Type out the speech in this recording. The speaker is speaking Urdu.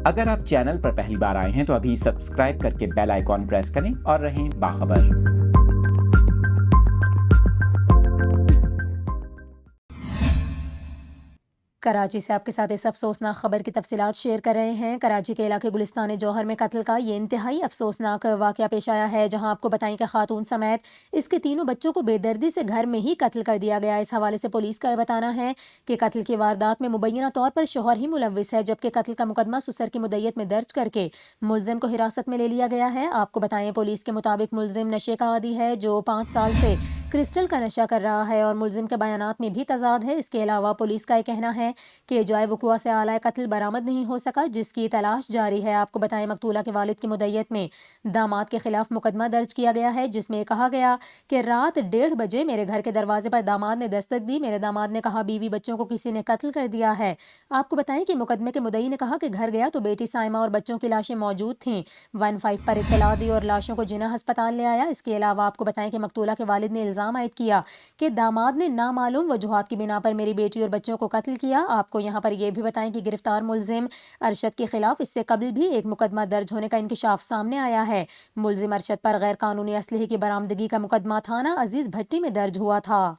اگر آپ چینل پر پہلی بار آئے ہیں تو ابھی سبسکرائب کر کے بیل آئیکن پریس کریں اور رہیں باخبر۔ کراچی سے آپ کے ساتھ اس افسوسناک خبر کی تفصیلات شیئر کر رہے ہیں۔ کراچی کے علاقے گلستان جوہر میں قتل کا یہ انتہائی افسوسناک واقعہ پیش آیا ہے، جہاں آپ کو بتائیں کہ خاتون سمیت اس کے تینوں بچوں کو بے دردی سے گھر میں ہی قتل کر دیا گیا۔ اس حوالے سے پولیس کا یہ بتانا ہے کہ قتل کی واردات میں مبینہ طور پر شوہر ہی ملوث ہے، جبکہ قتل کا مقدمہ سسر کی مدیت میں درج کر کے ملزم کو حراست میں لے لیا گیا ہے۔ آپ کو بتائیں پولیس کے مطابق ملزم نشے کا عادی ہے، جو 5 سال سے کرسٹل کا نشہ کر رہا ہے اور ملزم کے بیانات میں بھی تضاد ہے۔ اس کے علاوہ پولیس کا یہ کہنا ہے کہ جائے وقوع سے آلائے قتل برآمد نہیں ہو سکا، جس کی تلاش جاری ہے۔ آپ کو بتائیں مقتولہ کے والد کی مدیت میں داماد کے خلاف مقدمہ درج کیا گیا ہے، جس میں کہا گیا کہ رات 1:30 بجے میرے گھر کے دروازے پر داماد نے دستک دی۔ میرے داماد نے کہا بیوی بچوں کو کسی نے قتل کر دیا ہے۔ آپ کو بتائیں کہ مقدمے کے مدعی نے کہا کہ گھر گیا تو بیٹی سائمہ اور بچوں کی لاشیں موجود تھیں۔ 15 پر اطلاع دی اور لاشوں کو جناح ہسپتال لے آیا۔ اس کے علاوہ آپ کو بتائیں کہ مقتولہ کے والد نے الزام عائد کیا کہ داماد نے نامعلوم وجوہات کی بنا پر میری بیٹی اور بچوں کو قتل کیا۔ آپ کو یہاں پر یہ بھی بتائیں کہ گرفتار ملزم ارشد کے خلاف اس سے قبل بھی ایک مقدمہ درج ہونے کا انکشاف سامنے آیا ہے۔ ملزم ارشد پر غیر قانونی اسلحے کی برآمدگی کا مقدمہ تھانہ عزیز بھٹی میں درج ہوا تھا۔